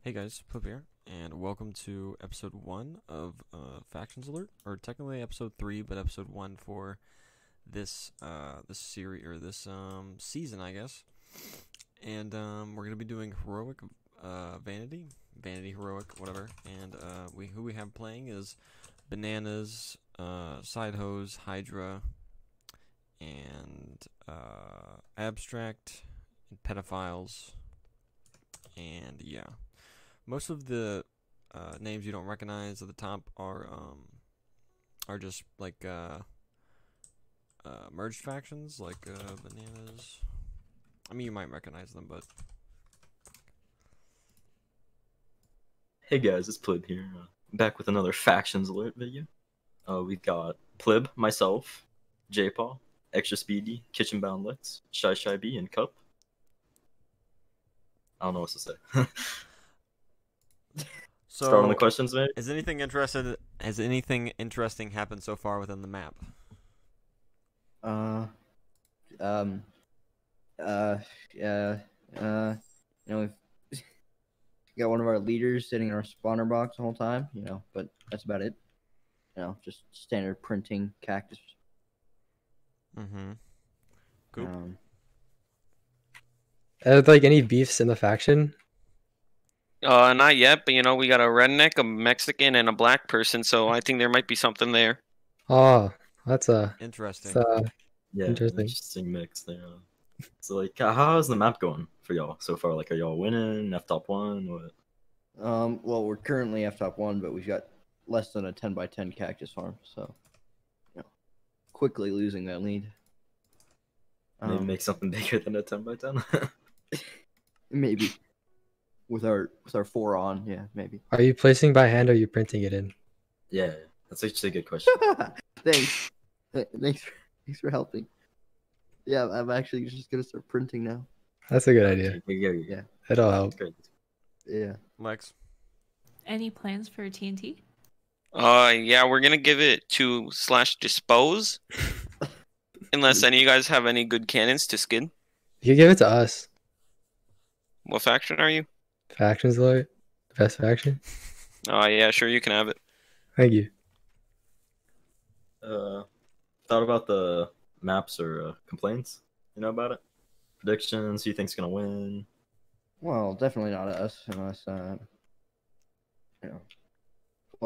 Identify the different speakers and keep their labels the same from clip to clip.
Speaker 1: Hey guys, Plib here, and welcome to episode 1 of Factions Alert, or technically episode 3, but episode 1 for this this series or this season, I guess. And we're gonna be doing heroic, vanity heroic, whatever. And who we have playing is Bananas, Sidehose, Hydra, and Abstract, and Pedophiles, and yeah. Most of the names you don't recognize at the top are just like merged factions, like Bananas. I mean, you might recognize them, but
Speaker 2: hey guys, it's Plib here, back with another Factions Alert video. We've got Plib, myself, Jpaw, Extra Speedy, Kitchen Bound Lex, Shy B, and Khup. I don't know what to say.
Speaker 1: So,
Speaker 2: start on the questions, mate.
Speaker 1: Has anything interesting happened so far within the map?
Speaker 3: We've got one of our leaders sitting in our spawner box the whole time, but that's about it. Just standard printing cactus.
Speaker 1: Mm-hmm. Cool.
Speaker 4: Are there, like, any beefs in the faction?
Speaker 5: Not yet, but we got a redneck, a Mexican, and a black person, so I think there might be something there.
Speaker 4: Oh, that's
Speaker 1: Interesting.
Speaker 2: Yeah,
Speaker 4: interesting
Speaker 2: mix there. So, like, how's the map going for y'all so far? Like, are y'all winning? F-top 1? What?
Speaker 3: Well, we're currently F-top 1, but we've got less than a 10x10 cactus farm, so quickly losing that lead.
Speaker 2: Maybe make something bigger than a 10x10.
Speaker 3: Maybe. With our 4 on, yeah, maybe.
Speaker 4: Are you placing by hand or are you printing it in?
Speaker 2: Yeah, that's actually a good question.
Speaker 3: Thanks. Thanks for helping. Yeah, I'm actually just gonna start printing now.
Speaker 4: That's a good idea.
Speaker 2: Yeah.
Speaker 4: It'll help.
Speaker 2: Good.
Speaker 3: Yeah.
Speaker 1: Lex?
Speaker 6: Any plans for TNT?
Speaker 5: Yeah, we're gonna give it to /dispose. Unless any of you guys have any good cannons to skid.
Speaker 4: You can give it to us.
Speaker 5: What faction are you?
Speaker 4: Factions Alert. The best faction.
Speaker 5: Oh, yeah, sure, you can have it.
Speaker 4: Thank you.
Speaker 2: Thought about the maps or complaints? About it? Predictions? Who you think's gonna win?
Speaker 3: Well, definitely not us, unless a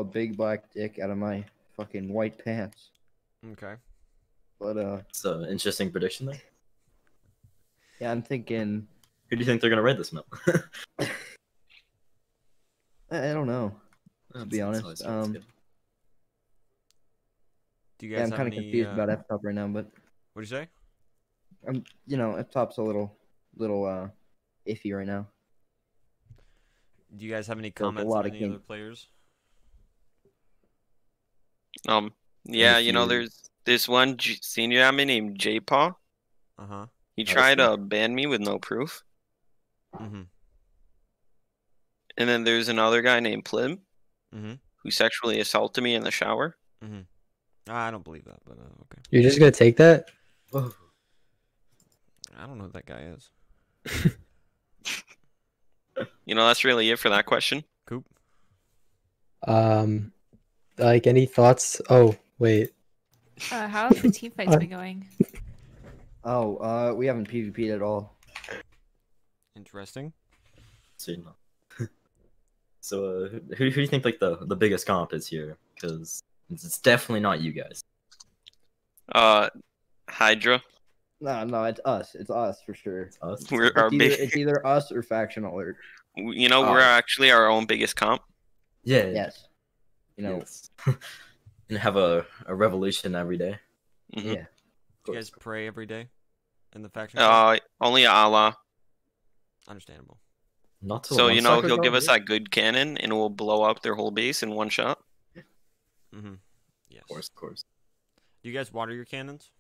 Speaker 3: big black dick out of my fucking white pants.
Speaker 1: Okay.
Speaker 3: But
Speaker 2: It's an interesting prediction there.
Speaker 3: yeah, I'm thinking.
Speaker 2: Who do you think they're gonna raid this map?
Speaker 3: I don't know. To be honest,
Speaker 1: Do you guys
Speaker 3: yeah, I'm
Speaker 1: have
Speaker 3: kind of
Speaker 1: any,
Speaker 3: confused about F-top right now, but
Speaker 1: What'd you say?
Speaker 3: F-top's a little iffy right now.
Speaker 1: Do you guys have any
Speaker 3: There's a
Speaker 1: comments
Speaker 3: lot
Speaker 1: on
Speaker 3: of
Speaker 1: any other players?
Speaker 5: Yeah,
Speaker 2: If you-
Speaker 5: there's this one senior admin named Jpaw.
Speaker 1: Uh-huh.
Speaker 5: He
Speaker 2: that's
Speaker 5: tried to
Speaker 2: cool.
Speaker 5: ban me with no proof.
Speaker 1: Mm-hmm.
Speaker 5: And then there's another guy named Plib,
Speaker 1: Mm-hmm.
Speaker 5: who sexually assaulted me in the shower.
Speaker 1: Mm-hmm. I don't believe that, but okay.
Speaker 4: You're just gonna take that?
Speaker 2: Oh.
Speaker 1: I don't know who that guy is.
Speaker 5: That's really it for that question.
Speaker 1: Khup?
Speaker 4: Like, any thoughts? Oh, wait.
Speaker 6: How have the team fights been going?
Speaker 3: Oh, we haven't PvP'd at all.
Speaker 1: Interesting.
Speaker 2: So, who do you think like the biggest comp is here? Because it's definitely not you guys.
Speaker 5: Hydra.
Speaker 3: No, it's us. It's us for sure.
Speaker 2: It's us.
Speaker 3: It's either us or Faction Alert.
Speaker 5: We're actually our own biggest comp.
Speaker 2: Yeah.
Speaker 3: Yes.
Speaker 2: Yes. And have a revolution every day.
Speaker 5: Mhm.
Speaker 3: Yeah.
Speaker 1: Do you guys pray every day in the faction?
Speaker 5: Only Allah.
Speaker 1: Understandable.
Speaker 2: Not to
Speaker 5: So,
Speaker 2: one
Speaker 5: he'll
Speaker 2: cycle
Speaker 5: give
Speaker 2: though,
Speaker 5: us that good cannon and it will blow up their whole base in one shot.
Speaker 1: Mm-hmm. Yes.
Speaker 2: Of course.
Speaker 1: Do you guys water your cannons?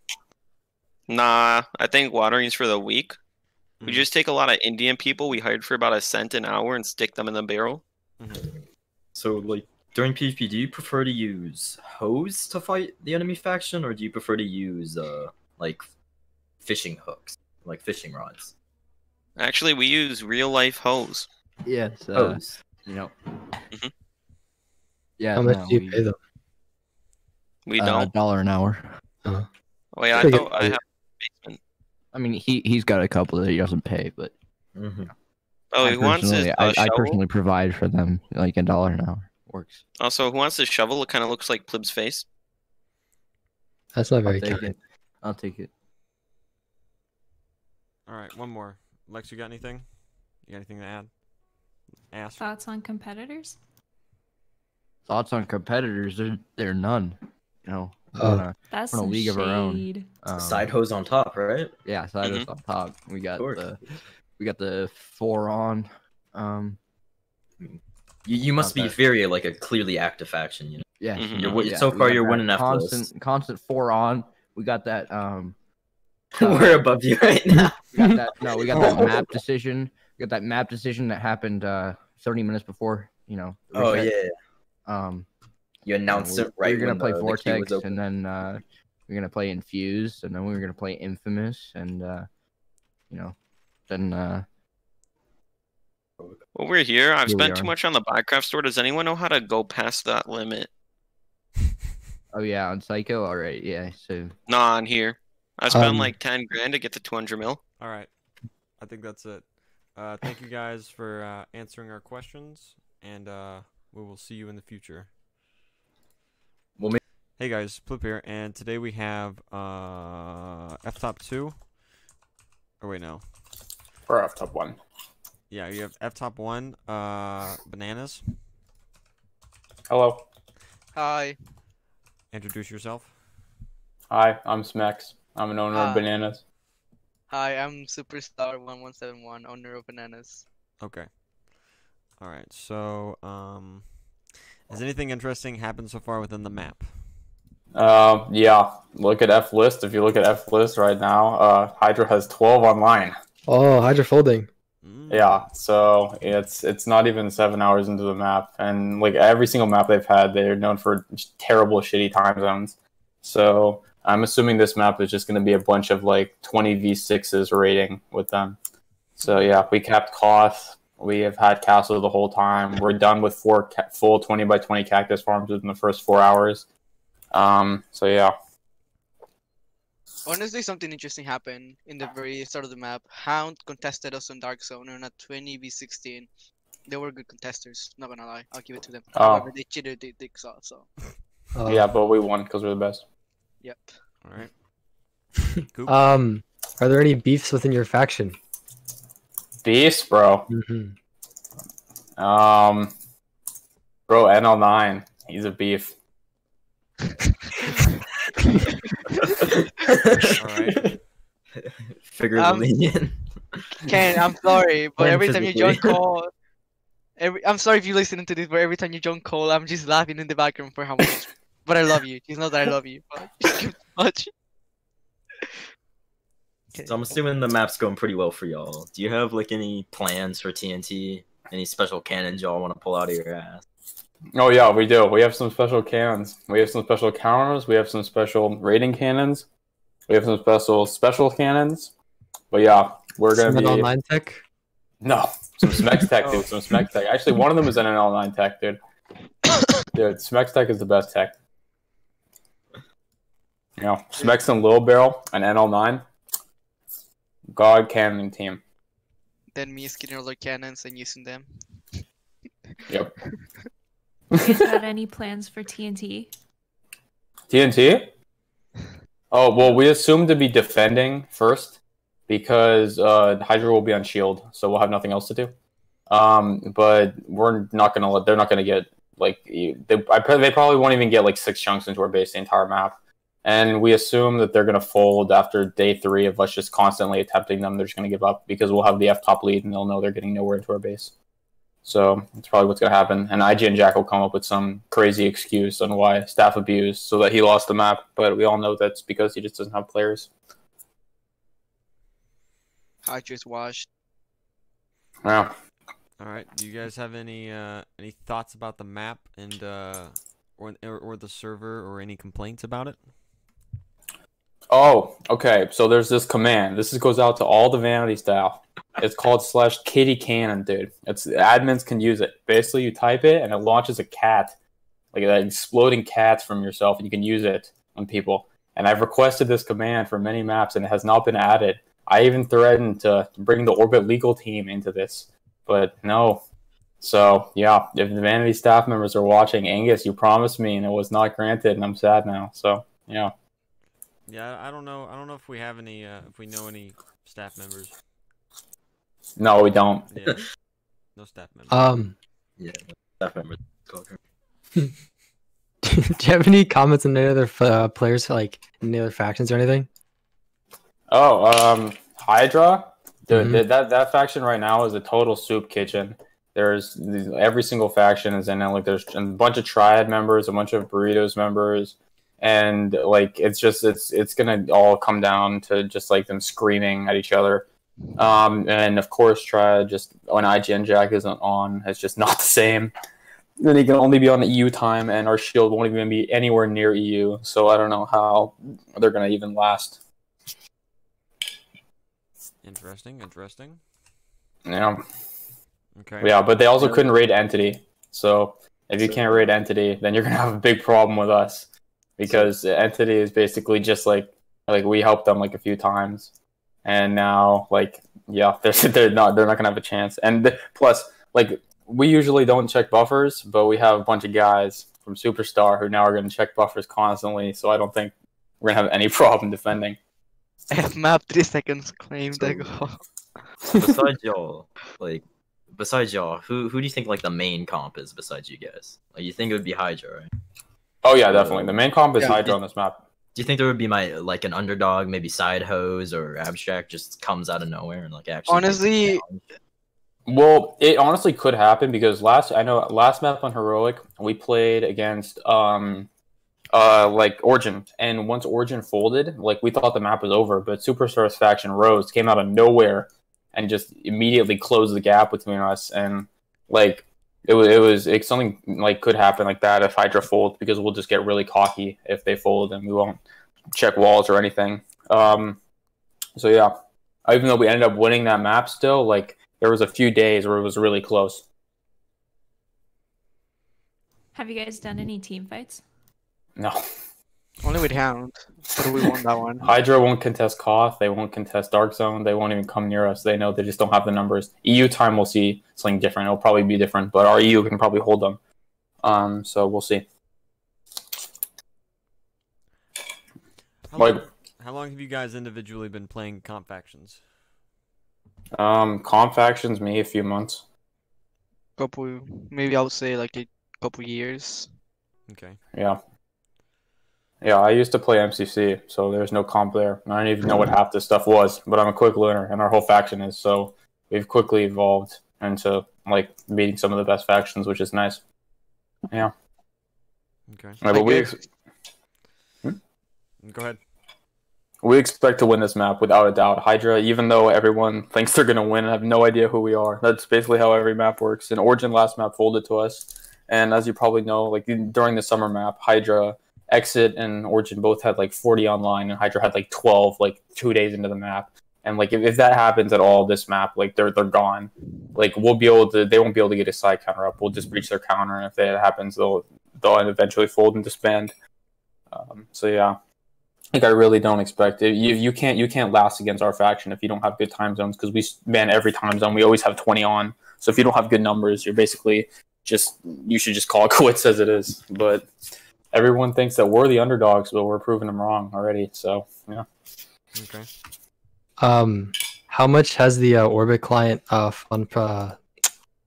Speaker 5: Nah, I think watering's for the weak. We
Speaker 1: Mhm.
Speaker 5: just take a lot of Indian people we hired for about $0.01 an hour and stick them in the barrel.
Speaker 1: Mm-hmm.
Speaker 2: So, like, during PvP, do you prefer to use hose to fight the enemy faction, or do you prefer to use, like, fishing hooks, like fishing rods?
Speaker 5: Actually, we use real life hose.
Speaker 3: Yes.
Speaker 2: Hose.
Speaker 3: You know.
Speaker 5: Mhm.
Speaker 3: Yeah.
Speaker 4: How much
Speaker 3: no,
Speaker 4: do you pay them?
Speaker 5: We don't.
Speaker 3: $1 an hour.
Speaker 5: Oh yeah, I
Speaker 4: Pretty
Speaker 5: thought I
Speaker 4: good.
Speaker 5: have basement.
Speaker 3: I mean, he's got a couple that he doesn't pay, but
Speaker 2: Mm-hmm.
Speaker 5: Oh,
Speaker 3: I
Speaker 5: who wants his
Speaker 3: personally, I
Speaker 5: shovel?
Speaker 3: personally provide for them like $1 an hour works.
Speaker 5: Also, who wants this shovel? It kind of looks like Plib's face.
Speaker 4: That's not
Speaker 3: I'll
Speaker 4: very
Speaker 3: take
Speaker 4: kind.
Speaker 3: it. I'll take it.
Speaker 1: All right, one more. Lex, you got anything? You got anything to add? Ask.
Speaker 6: Thoughts on competitors?
Speaker 3: Thoughts on competitors? They're none. You know,
Speaker 4: Oh.
Speaker 3: we're
Speaker 6: That's
Speaker 3: in a
Speaker 6: some
Speaker 3: league of our own.
Speaker 6: shade.
Speaker 2: Side hose on top, right?
Speaker 3: Yeah, side hose on top. We got
Speaker 2: course.
Speaker 3: the 4 on.
Speaker 2: You must
Speaker 3: Not
Speaker 2: be
Speaker 3: bad.
Speaker 2: very like a clearly active faction, you know.
Speaker 3: Yeah,
Speaker 5: Mhm.
Speaker 2: You're
Speaker 3: yeah,
Speaker 2: so
Speaker 3: we
Speaker 2: far
Speaker 3: got
Speaker 2: you're
Speaker 3: that
Speaker 2: winning F list.
Speaker 3: constant 4 on. We got that
Speaker 2: We're above you right now.
Speaker 3: we got that no, we got that map decision. We got that map decision that happened 30 minutes before, you know. the
Speaker 2: Oh
Speaker 3: reset.
Speaker 2: yeah. You announced
Speaker 3: we're,
Speaker 2: it right
Speaker 3: we're gonna
Speaker 2: when
Speaker 3: play
Speaker 2: the queue was
Speaker 3: Vortex,
Speaker 2: open.
Speaker 3: and then we're gonna play Infused, and then we're gonna play Infamous, and you know, then
Speaker 5: Well, we're here. I've
Speaker 3: Here we
Speaker 5: spent too
Speaker 3: are.
Speaker 5: much on the Minecraft store. Does anyone know how to go past that limit?
Speaker 3: oh yeah, on Psycho, all right, yeah. So
Speaker 5: Nah, on here. I spent
Speaker 4: Um,
Speaker 5: like 10 grand to get to 200 mil.
Speaker 1: All right, I think that's it. Thank you guys for answering our questions, and we will see you in the future.
Speaker 2: Well, maybe
Speaker 1: Hey guys, Plib here, and today we have F-Top 2. Oh wait, no.
Speaker 7: Or F-Top 1.
Speaker 1: Yeah, you have F-Top 1, Bananas.
Speaker 7: Hello.
Speaker 8: Hi.
Speaker 1: Introduce yourself.
Speaker 7: Hi, I'm Smex. I'm an owner of Bananas.
Speaker 8: Hi, I'm Superstar1171, owner of Bananas.
Speaker 1: Okay. All right. So, has anything interesting happened so far within the map?
Speaker 7: Yeah. Look at F list. If you look at F list right now, Hydra has 12 online.
Speaker 4: Oh, Hydra folding.
Speaker 7: Yeah. So it's not even 7 hours into the map, and like every single map they've had, they're known for just terrible, shitty time zones. So I'm assuming this map is just going to be a bunch of like 20 v6s raiding with them. So yeah, we capped cloth. We have had castle the whole time. We're done with 4 full 20 by 20 cactus farms within the first 4 hours. So yeah.
Speaker 8: Honestly, something interesting happened in the very start of the map. Hound contested us on Dark Zone on a 20v16. They were good contesters, not gonna lie. I'll give it to them.
Speaker 7: Oh.
Speaker 8: However, they cheated their dicks off, so.
Speaker 4: Oh.
Speaker 7: Yeah, but we won because we're the best.
Speaker 8: Yep.
Speaker 1: All right. Khup.
Speaker 4: Are there any beefs within your faction?
Speaker 7: Beast, bro.
Speaker 4: Mm-hmm.
Speaker 7: Bro, NL9. He's a beef.
Speaker 1: All right.
Speaker 2: Figuratively.
Speaker 8: Ken, I'm sorry, but
Speaker 2: And
Speaker 8: every time you join
Speaker 2: physically.
Speaker 8: call, I'm sorry if you listen to this, but every time you join call, I'm just laughing in the background for how much. But I love you. Just know that I love you. But just give much.
Speaker 2: So I'm assuming the map's going pretty well for y'all. Do you have like any plans for TNT? Any special cannons y'all want to pull out of your ass?
Speaker 7: Oh yeah, we do. We have some special cannons. We have some special counters. We have some special raiding cannons. We have some special cannons. But yeah, we're gonna
Speaker 4: Some
Speaker 7: be
Speaker 4: online tech?
Speaker 7: no some Smex tech, dude. Some Smex tech. Actually, one of them is an L9 tech, dude. Dude, Smex tech is the best tech. You know, Smex and Little Barrel and NL9. God cannoning team.
Speaker 8: Then me skinning other cannons and using them.
Speaker 7: Yep.
Speaker 6: You guys got any plans for TNT?
Speaker 7: TNT? Oh, well, we assume to be defending first because Hydra will be on shield, so we'll have nothing else to do. But we're not gonna let. They're not gonna get like they probably won't even get like 6 chunks into our base the entire map. And we assume that they're gonna fold after day 3 of us just constantly attempting them. They're just gonna give up because we'll have the F top lead and they'll know they're getting nowhere into our base. So that's probably what's gonna happen. And IG and Jack will come up with some crazy excuse on why staff abused so that he lost the map. But we all know that's because he just doesn't have players.
Speaker 8: Hydra's washed.
Speaker 7: Yeah.
Speaker 1: All right. Do you guys have any thoughts about the map and or the server or any complaints about it?
Speaker 7: Oh, okay. So there's this command. Goes out to all the vanity staff. It's called /kittycannon, dude. Admins can use it. Basically, you type it and it launches a cat, like that exploding cats from yourself, and you can use it on people. And I've requested this command for many maps, and it has not been added. I even threatened to bring the Orbit legal team into this, but no. So yeah, if the vanity staff members are watching, Angus, you promised me, and it was not granted, and I'm sad now. So yeah.
Speaker 1: Yeah, I don't know. I don't know if we have any. If we know any staff members.
Speaker 7: No, we don't.
Speaker 1: Yeah. No staff members.
Speaker 2: Yeah, staff members.
Speaker 4: Do you have any comments on any other players, like any other factions or anything?
Speaker 7: Oh, Hydra. Dude, that faction right now is a total soup kitchen. There's every single faction is in it. Like there's a bunch of Triad members, a bunch of Burritos members. And like it's gonna all come down to just like them screaming at each other, and of course Triad just when IGN Jack isn't on, it's just not the same. Then he can only be on the EU time, and our shield won't even be anywhere near EU. So I don't know how they're gonna even last.
Speaker 1: Interesting.
Speaker 7: Yeah.
Speaker 1: Okay.
Speaker 7: Yeah, but they also couldn't raid Entity. So if you can't raid Entity, then you're gonna have a big problem with us. Because Entity is basically just like we helped them like a few times, and now like yeah, they're not gonna have a chance. And plus, like we usually don't check buffers, but we have a bunch of guys from Superstar who now are gonna check buffers constantly. So I don't think we're gonna have any problem defending.
Speaker 8: I have map 3 seconds claimed. I go.
Speaker 2: Besides y'all, who do you think like the main comp is besides you guys? Like you think it would be Hydra, right?
Speaker 7: Oh yeah, definitely. The main comp is Hydra on this map.
Speaker 2: Do you think there would be like an underdog, maybe side hose or abstract, just comes out of nowhere and like actually?
Speaker 8: Honestly,
Speaker 7: well, it honestly could happen because last map on Heroic we played against like Origin, and once Origin folded, like we thought the map was over, but Superstar's faction Rose came out of nowhere and just immediately closed the gap between us, and like. It's something like could happen like that if Hydra folds, because we'll just get really cocky if they fold and we won't check walls or anything. So yeah, even though we ended up winning that map, still like there was a few days where it was really close.
Speaker 6: Have you guys done any team fights?
Speaker 7: No.
Speaker 8: only with Hound, but we won that one.
Speaker 7: Hydra won't contest Koth, they won't contest Dark Zone, they won't even come near us. They know they just don't have the numbers. EU time we'll see something different. It'll probably be different, but our EU can probably hold them. So we'll see.
Speaker 1: How long have you guys individually been playing comp factions?
Speaker 7: Comp factions, maybe a few months.
Speaker 8: Maybe I would say like a couple years.
Speaker 1: Okay.
Speaker 7: Yeah, I used to play MCC, so there's no comp there. I don't even know what half this stuff was, but I'm a quick learner, and our whole faction is, so we've quickly evolved into, like, meeting some of the best factions, which is nice. Yeah.
Speaker 1: Okay.
Speaker 7: Right, but
Speaker 1: Go ahead.
Speaker 7: we expect to win this map, without a doubt. Hydra, even though everyone thinks they're going to win, I have no idea who we are. That's basically how every map works. And Origin last map folded to us, and as you probably know, like, during the summer map, Hydra... Exit and Origin both had like 40 online, and Hydra had like 12 like 2 days into the map. And like if that happens at all this map, like they're gone. Like they won't be able to get a side counter up. We'll just breach their counter, and if that happens, they'll eventually fold and disband. So yeah, like I really don't expect it. You can't last against our faction if you don't have good time zones, because we ban every time zone. We always have 20 on. So if you don't have good numbers, you're basically you should just call it quits as it is. But everyone thinks that we're the underdogs, but we're proving them wrong already. So yeah.
Speaker 1: Okay.
Speaker 4: How much has the Orbit client fund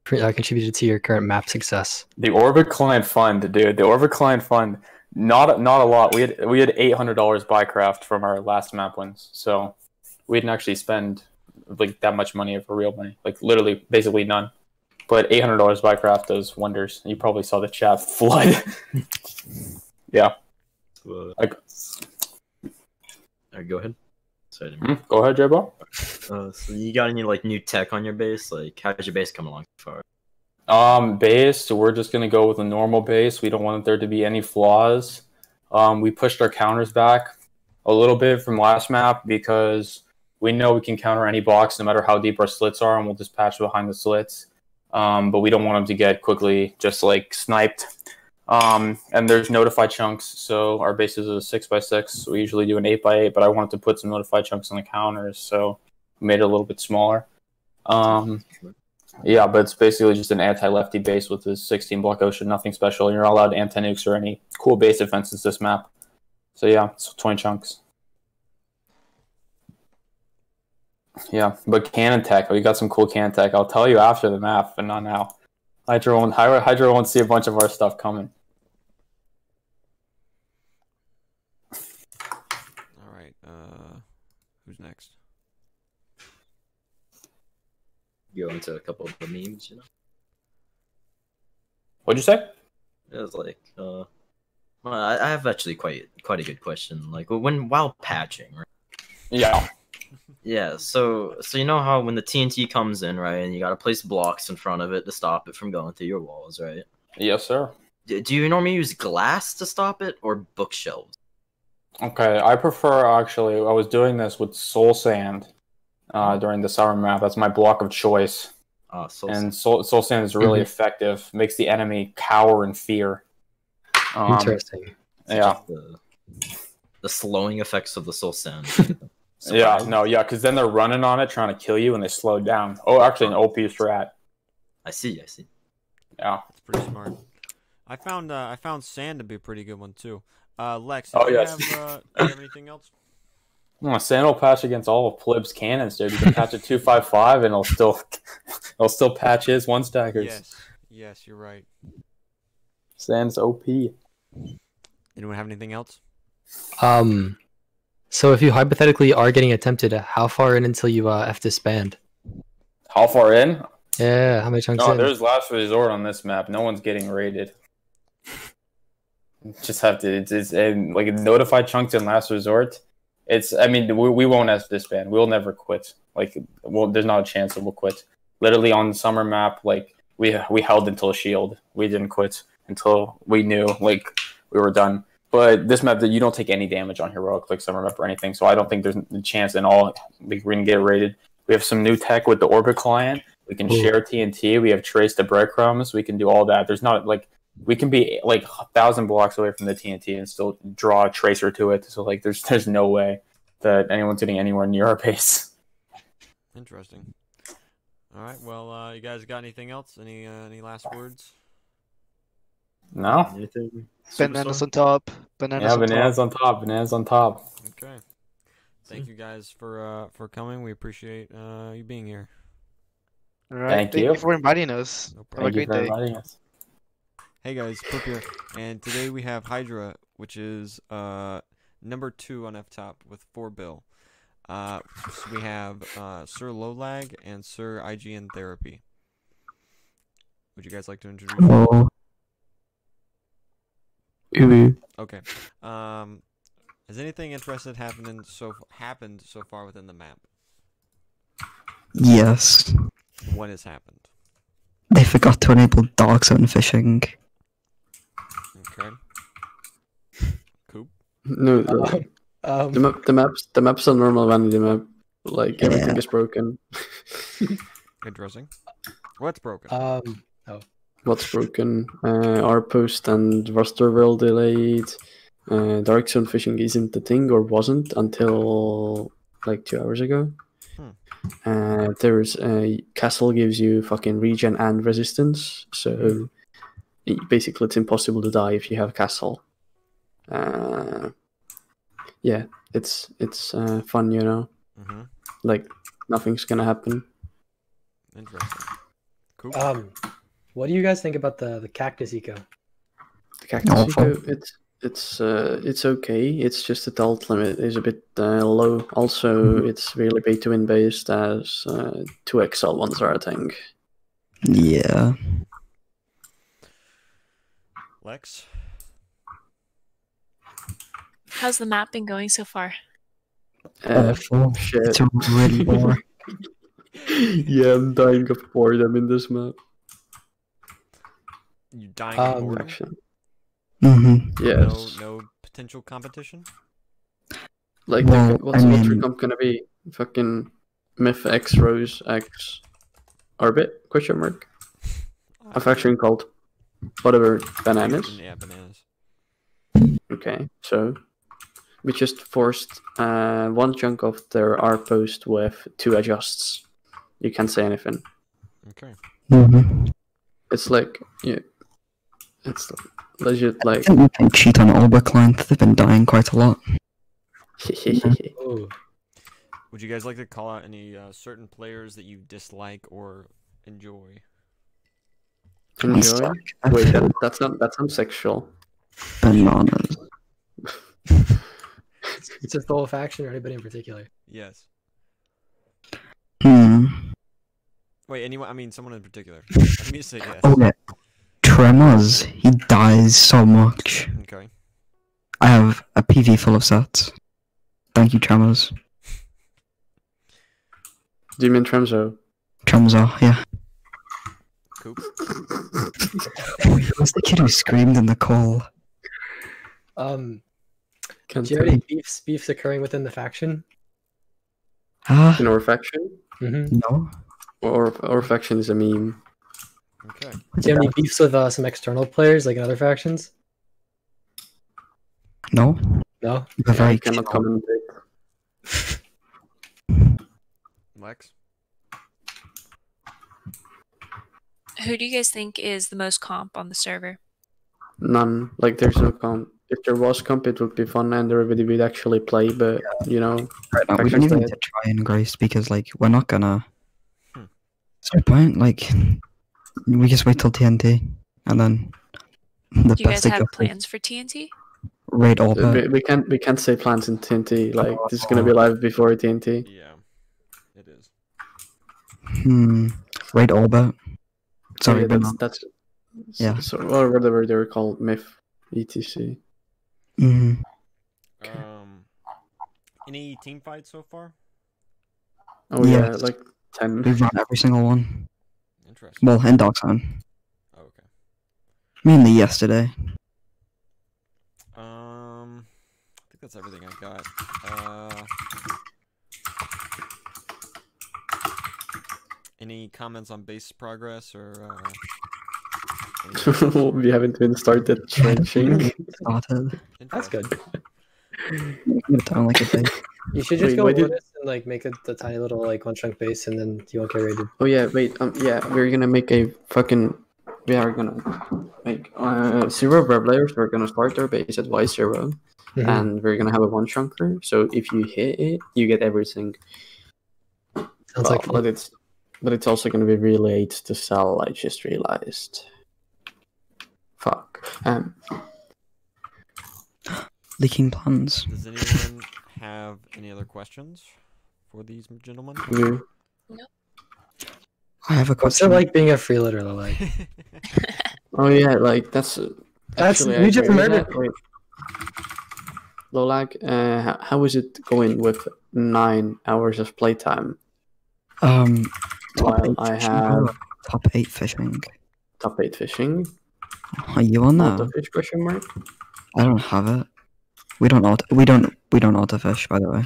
Speaker 4: contributed to your current map success?
Speaker 7: The Orbit client fund, dude. The Orbit client fund, not a lot. We had $800 Bycraft from our last map wins, so we didn't actually spend like that much money for real money. Like literally, basically none. But $800 Bycraft does wonders. You probably saw the chat flood. Yeah.
Speaker 2: Alright, go ahead. Sorry,
Speaker 7: Go ahead, Jpaw.
Speaker 2: So you got any like new tech on your base? Like, how's your base coming along so far?
Speaker 7: Base, we're just gonna go with a normal base. We don't want there to be any flaws. We pushed our counters back. a little bit from last map because we know we can counter any box no matter how deep our slits are, and we'll just patch behind the slits. But we don't want them to get quickly just like sniped. And there's notified chunks, so our base is a 6x6. So we usually do an 8x8, but I wanted to put some notified chunks on the counters, so we made it a little bit smaller. Yeah, but it's basically just an anti-lefty base with a 16-block ocean, nothing special. You're not allowed anti-nukes or any cool base defenses this map. So yeah, it's 20 chunks. Yeah, but cannon tech, we got some cool cannon tech. I'll tell you after the map, but not now. Hydra won't see a bunch of our stuff coming.
Speaker 1: All right. Who's next?
Speaker 2: Go into a couple of the memes,
Speaker 7: What'd you say?
Speaker 2: It was like, well, I have actually quite a good question. Like while patching, right?
Speaker 7: Yeah.
Speaker 2: Yeah. So you know how when the TNT comes in, right, and you gotta place blocks in front of it to stop it from going through your walls, right?
Speaker 7: Yes, sir.
Speaker 2: Do you normally use glass to stop it or bookshelves?
Speaker 7: Okay, I prefer actually. I was doing this with soul sand during the summer map. That's my block of choice. Soul sand is really effective. Makes the enemy cower in fear.
Speaker 4: Interesting.
Speaker 7: Yeah.
Speaker 2: The slowing effects of the soul sand.
Speaker 7: Because then they're running on it, trying to kill you, and they slow down. Oh, actually, an OP strat.
Speaker 2: I see.
Speaker 7: Yeah,
Speaker 1: that's pretty smart. I found sand to be a pretty good one too. Lex,
Speaker 7: do you
Speaker 1: have anything else?
Speaker 7: Sand will patch against all of Plib's cannons, dude. You can patch a 255, and it'll still patch his one stackers.
Speaker 1: Yes, you're right.
Speaker 7: Sand's OP.
Speaker 1: Anyone have anything else?
Speaker 4: So if you hypothetically are getting attempted, how far in until you F disband?
Speaker 7: How far in?
Speaker 4: Yeah, how many chunks
Speaker 7: No,
Speaker 4: in?
Speaker 7: there's last resort on this map. No one's getting raided. Just have to. It's like notified chunks in last resort. We won't F disband. We'll never quit. There's not a chance that we'll quit. Literally on the summer map, we held until shield. We didn't quit until we knew we were done. But this map, you don't take any damage on heroic summer map or anything, so I don't think there's a chance in all we're gonna get raided. We have some new tech with the orbit client. We can share TNT. We have trace the breadcrumbs. We can do all that. There's not we can be 1,000 blocks away from the TNT and still draw a tracer to it. So there's no way that anyone's getting anywhere near our base.
Speaker 1: Interesting. All right. Well, you guys got anything else? Any last words?
Speaker 7: No.
Speaker 2: Anything?
Speaker 8: Bananas on top.
Speaker 7: Bananas on top. Bananas on top.
Speaker 1: Okay. Thank you guys for coming. We appreciate you being here.
Speaker 8: All right. Thank you for inviting us.
Speaker 1: No
Speaker 8: Have a great day.
Speaker 1: Hey guys, Plib here, and today we have Hydra, which is number 2 on F-top with 4 bill. So we have Sir Lowlag and Sir IGN Therapy. Would you guys like to introduce?
Speaker 9: Hello.
Speaker 1: Okay. Has anything interesting happened so far within the map?
Speaker 9: Yes.
Speaker 1: What has happened?
Speaker 9: They forgot to enable dark zone fishing.
Speaker 1: Okay. Khup?
Speaker 10: No, the map's a normal vanity map. Everything is broken.
Speaker 1: Interesting. What's broken?
Speaker 10: What's broken? Our post and roster will delayed. Dark zone fishing isn't the thing, or wasn't until 2 hours ago. There's a castle gives you fucking regen and resistance, so basically it's impossible to die if you have castle. Yeah, it's fun, nothing's gonna happen.
Speaker 1: Interesting. Cool.
Speaker 4: What do you guys think about the cactus eco?
Speaker 10: The cactus eco, it's okay. It's just the delt limit is a bit low. Also, it's really pay to win based, as 2XL ones are a thing.
Speaker 9: Yeah.
Speaker 1: Lex?
Speaker 6: How's the map been going so far?
Speaker 9: Awful.
Speaker 10: Shit.
Speaker 9: It's really boring.
Speaker 10: Yeah, I'm dying of boredom in this map.
Speaker 1: You dying of boredom?
Speaker 10: Actually.
Speaker 9: Mm-hmm.
Speaker 10: Yes.
Speaker 1: No potential competition?
Speaker 10: Like,
Speaker 9: Well,
Speaker 10: what's
Speaker 9: I
Speaker 10: your
Speaker 9: mean-
Speaker 10: comp gonna be? Fucking myth X rose X orbit? Question mark. A faction called whatever bananas.
Speaker 1: Yeah, bananas.
Speaker 10: Okay, so we just forced one chunk of their R post with 2 adjusts. You can't say anything.
Speaker 1: Okay.
Speaker 9: Mm-hmm.
Speaker 10: It's like, yeah, it's legit
Speaker 9: I
Speaker 10: like.
Speaker 9: think we can cheat on Orbit client. They've been dying quite a lot.
Speaker 4: Ooh.
Speaker 1: Would you guys like to call out any certain players that you dislike or enjoy?
Speaker 10: Enjoy. Wait, that sounds sexual.
Speaker 9: Bananas.
Speaker 4: It's just the whole faction or anybody in particular?
Speaker 1: Yes.
Speaker 9: Hmm.
Speaker 1: Wait, anyone? I mean, someone in particular. Let me say yes.
Speaker 9: Oh yeah. Tremors. He dies so much.
Speaker 1: Okay.
Speaker 9: I have a PV full of sets. Thank you, Tremors.
Speaker 10: Do you mean Tremzo?
Speaker 9: Tremors, yeah.
Speaker 1: Khup.
Speaker 9: Wait, who was the kid who screamed in the call?
Speaker 10: Can't
Speaker 4: Do you have any beefs occurring within the faction?
Speaker 9: Ah,
Speaker 10: in our faction?
Speaker 4: Mm-hmm.
Speaker 9: no.
Speaker 10: Or our faction is a meme.
Speaker 1: Okay.
Speaker 4: Do you have any beefs with some external players, like in other factions?
Speaker 9: No.
Speaker 4: No?
Speaker 9: We're very
Speaker 10: I cannot
Speaker 9: chill.
Speaker 10: commentate.
Speaker 1: Lex.
Speaker 6: Who do you guys think is the most comp on the server?
Speaker 10: None. Like, there's no comp. If there was comp, it would be fun and everybody would actually play, but, you know.
Speaker 9: Right now, we don't even need to try and grace because, like, we're not gonna. What's the point? Like, we just wait till TNT and then the
Speaker 6: Do you guys
Speaker 9: best
Speaker 6: have plans for TNT?
Speaker 9: raid orbit.
Speaker 10: We can't say plans in TNT. Like, this is gonna be live before TNT.
Speaker 1: Yeah, it is.
Speaker 9: Raid orbit. Sorry,
Speaker 10: yeah,
Speaker 9: but
Speaker 10: that's
Speaker 9: yeah.
Speaker 10: So, or whatever they were called, myth, etc.
Speaker 9: Mm-hmm.
Speaker 1: Any team fights so far?
Speaker 10: Oh yeah,
Speaker 9: Yes.
Speaker 10: like 10.
Speaker 9: We've run every single one.
Speaker 1: Interesting.
Speaker 9: Well, in Dark Zone.
Speaker 1: Oh, okay.
Speaker 9: Mainly yesterday.
Speaker 1: I think that's everything I got. Any comments on base progress or?
Speaker 10: We haven't even started trenching.
Speaker 9: Started.
Speaker 4: That's good.
Speaker 9: It sound like a day.
Speaker 4: You should just
Speaker 10: Wait,
Speaker 4: go
Speaker 10: why
Speaker 4: with
Speaker 10: did-
Speaker 4: this and like make it the tiny little like one chunk base, and then you won't get raided.
Speaker 10: Oh yeah, wait. Yeah, we're gonna make a fucking. We are gonna make 0 web layers. We're gonna start our base at Y0,
Speaker 4: Mhm.
Speaker 10: and we're gonna have a one chunker. So if you hit it, you get everything.
Speaker 4: Sounds like fun.
Speaker 10: But it's also gonna be really late to sell. I just realized. Fuck.
Speaker 9: Leaking plans.
Speaker 1: Does anyone have any other questions for these gentlemen?
Speaker 10: You.
Speaker 9: I have a
Speaker 4: What's it
Speaker 9: question.
Speaker 4: like being a freeloader, like?
Speaker 10: Oh yeah, like that's. Actually, I
Speaker 4: you just
Speaker 10: agree with
Speaker 4: murdered.
Speaker 10: that. Wait. Lolag, how is it going with 9 hours of playtime?
Speaker 9: Top
Speaker 10: While
Speaker 9: 8
Speaker 10: I
Speaker 9: fishing
Speaker 10: have
Speaker 9: or top 8 fishing.
Speaker 10: top 8 fishing.
Speaker 9: Are you on that?
Speaker 10: Auto fish question mark?
Speaker 9: I don't have it. We don't auto fish, by the way.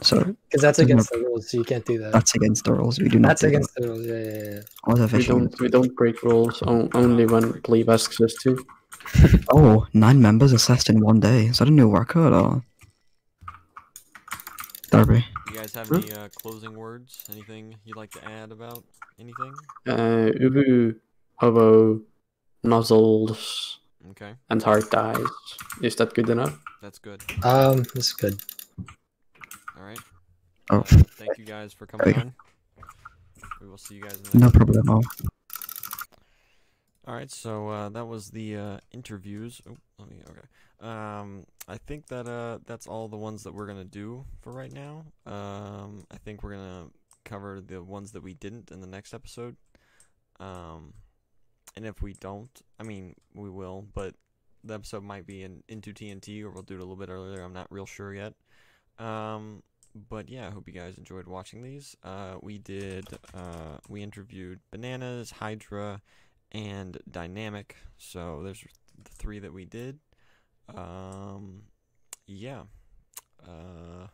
Speaker 9: So
Speaker 4: Because that's against the rules, so you can't do that.
Speaker 9: that's against the rules. We do not.
Speaker 4: That's
Speaker 9: do
Speaker 4: against the rules. Yeah.
Speaker 9: auto
Speaker 10: We
Speaker 9: fishing.
Speaker 10: don't break rules only when Plib asks us to.
Speaker 9: Oh, 9 members assessed in 1 day. Is that a new record or? Darby.
Speaker 1: You guys have any closing words? Anything you'd like to add about anything?
Speaker 10: Ubu, Hobo, Nozzles,
Speaker 1: Okay,
Speaker 10: and Heart dies. Is that good enough?
Speaker 1: that's good.
Speaker 4: This is good.
Speaker 1: All right.
Speaker 9: Oh.
Speaker 1: Thank you guys for coming
Speaker 9: Okay.
Speaker 1: on. We will see you guys in the
Speaker 9: No
Speaker 1: next
Speaker 9: problem.
Speaker 1: All right, so that was the interviews. Oh, let me. Okay. I think that that's all the ones that we're gonna do for right now. I think we're gonna cover the ones that we didn't in the next episode. And if we don't, I mean, we will, but the episode might be into TNT, or we'll do it a little bit earlier. I'm not real sure yet. But yeah, I hope you guys enjoyed watching these. We interviewed Bananas, Hydra, and Dynamic. So there's the 3 that we did. Yeah. I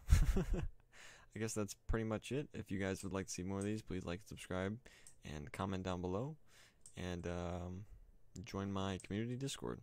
Speaker 1: guess that's pretty much it. If you guys would like to see more of these, please like, subscribe, and comment down below, and join my community Discord.